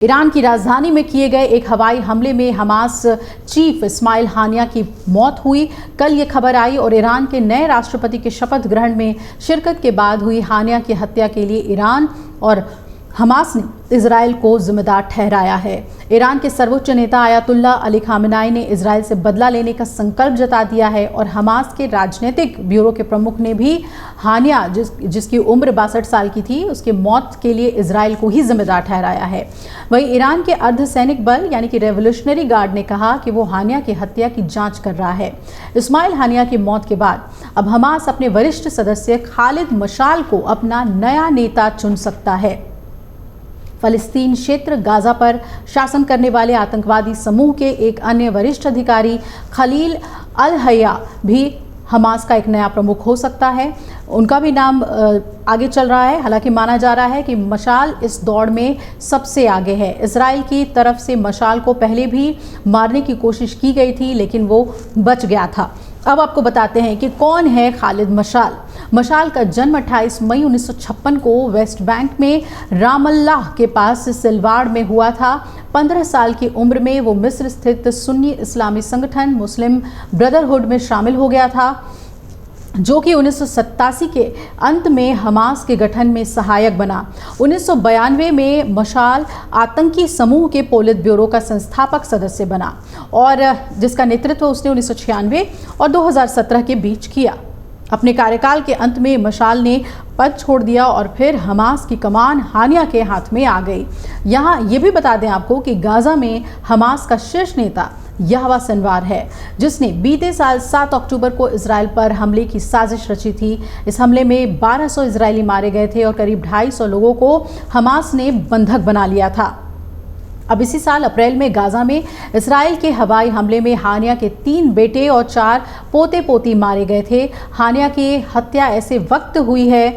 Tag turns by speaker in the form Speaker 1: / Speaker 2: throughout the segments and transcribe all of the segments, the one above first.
Speaker 1: Iran की राजधानी में किए गए एक हवाई हमले में हमास चीफ इस्माइल हानिया की मौत हुई। कल ये खबर आई और ईरान के नए राष्ट्रपति के शपथ ग्रहण में शिरकत के बाद हुई हानिया की हत्या के लिए ईरान और हमास ने इजराइल को जिम्मेदार ठहराया है। ईरान के सर्वोच्च नेता आयतुल्लाह अली खामेनी ने इजराइल से बदला लेने का संकल्प जता दिया है और हमास के राजनीतिक ब्यूरो के प्रमुख ने भी हानिया जिसकी उम्र 62 साल की थी उसकी मौत के लिए इजराइल को ही जिम्मेदार ठहराया है। वहीं ईरान के अर्धसैनिक बल यानी कि रेवोल्यूशनरी गार्ड ने कहा कि वो हानिया की हत्या की जांच कर रहा है। इस्माइल हानिया की मौत के बाद अब हमास अपने वरिष्ठ सदस्य खालिद मशाल को अपना नया नेता चुन सकता है। फलस्तीन क्षेत्र गाजा पर शासन करने वाले आतंकवादी समूह के एक अन्य वरिष्ठ अधिकारी खलील अल हया भी हमास का एक नया प्रमुख हो सकता है। उनका भी नाम आगे चल रहा है। हालांकि माना जा रहा है कि मशाल इस दौड़ में सबसे आगे है। इजराइल की तरफ से मशाल को पहले भी मारने की कोशिश की गई थी लेकिन वो बच गया था। अब आपको बताते हैं कि कौन है खालिद मशाल। मशाल का जन्म 28 मई 1956 को वेस्ट बैंक में रामल्लाह के पास सिलवाड़ में हुआ था। 15 साल की उम्र में वो मिस्र स्थित सुन्नी इस्लामी संगठन मुस्लिम ब्रदरहुड में शामिल हो गया था, जो कि 1987 के अंत में हमास के गठन में सहायक बना। 1992 में मशाल आतंकी समूह के पोलित ब्यूरो का संस्थापक सदस्य बना और जिसका नेतृत्व उसने 1996 और 2017 के बीच किया। अपने कार्यकाल के अंत में मशाल ने पद छोड़ दिया और फिर हमास की कमान हानिया के हाथ में आ गई। यहाँ ये भी बता दें आपको कि गाजा में हमास का शीर्ष नेता यहवा सिनवार है, जिसने बीते साल 7 अक्टूबर को इजराइल पर हमले की साजिश रची थी। इस हमले में 1200 इजरायली मारे गए थे और करीब 250 लोगों को हमास ने बंधक बना लिया था। अब इसी साल अप्रैल में गाजा में इजराइल के हवाई हमले में हानिया के 3 बेटे और 4 पोते पोती मारे गए थे। हानिया की हत्या ऐसे वक्त हुई है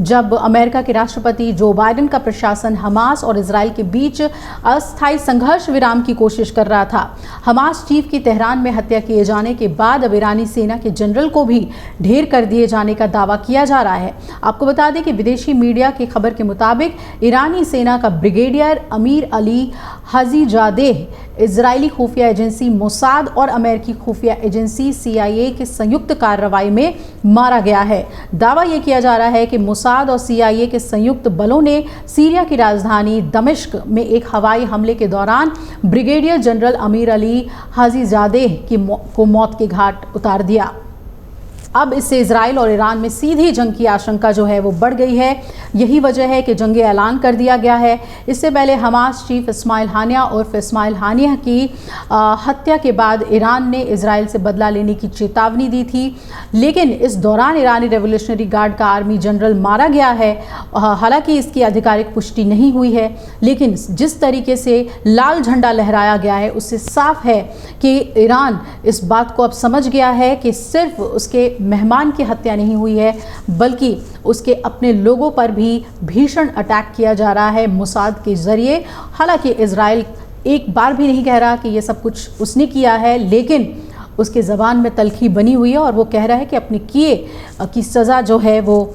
Speaker 1: जब अमेरिका के राष्ट्रपति जो बाइडेन का प्रशासन हमास और इजराइल के बीच अस्थायी संघर्ष विराम की कोशिश कर रहा था। हमास चीफ की तेहरान में हत्या किए जाने के बाद अब ईरानी सेना के जनरल को भी ढेर कर दिए जाने का दावा किया जा रहा है। आपको बता दें कि विदेशी मीडिया की खबर के मुताबिक ईरानी सेना का ब्रिगेडियर अमीर अली हाजीजादेह इजरायली खुफिया एजेंसी मोसाद और अमेरिकी खुफिया एजेंसी CIA की संयुक्त कार्रवाई में मारा गया है। दावा यह किया जा रहा है कि मोसाद और CIA के संयुक्त बलों ने सीरिया की राजधानी दमिश्क में एक हवाई हमले के दौरान brigadier general Amir Ali Hajizadeh को मौत के घाट उतार दिया। अब इससे इजराइल और ईरान में सीधी जंग की आशंका जो है वो बढ़ गई है। यही वजह है कि जंग ऐलान कर दिया गया है। इससे पहले हमास चीफ इस्माइल हानिया उर्फ इस्माइल हानिया की हत्या के बाद ईरान ने इजराइल से बदला लेने की चेतावनी दी थी, लेकिन इस दौरान ईरानी रेवोल्यूशनरी गार्ड का आर्मी जनरल मारा गया है। हालांकि इसकी आधिकारिक पुष्टि नहीं हुई है, लेकिन जिस तरीके से लाल झंडा लहराया गया है उससे साफ है कि ईरान इस बात को अब समझ गया है कि सिर्फ उसके मेहमान की हत्या नहीं हुई है बल्कि उसके अपने लोगों पर भी भीषण अटैक किया जा रहा है मोसाद के जरिए। हालांकि इजराइल एक बार भी नहीं कह रहा कि ये सब कुछ उसने किया है, लेकिन उसके ज़बान में तल्खी बनी हुई है और वो कह रहा है कि अपने किए की सज़ा जो है वो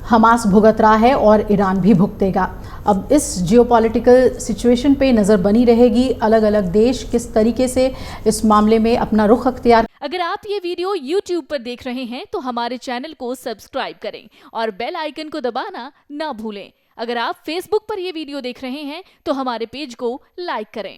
Speaker 1: हमास भुगत रहा है और ईरान भी भुगतेगा। अब इस जियोपॉलिटिकल सिचुएशन पे नज़र बनी रहेगी, अलग अलग देश किस तरीके से इस मामले में अपना रुख अख्तियार।
Speaker 2: अगर आप ये वीडियो YouTube पर देख रहे हैं तो हमारे चैनल को सब्सक्राइब करें और बेल आइकन को दबाना ना भूलें। अगर आप Facebook पर ये वीडियो देख रहे हैं तो हमारे पेज को लाइक करें।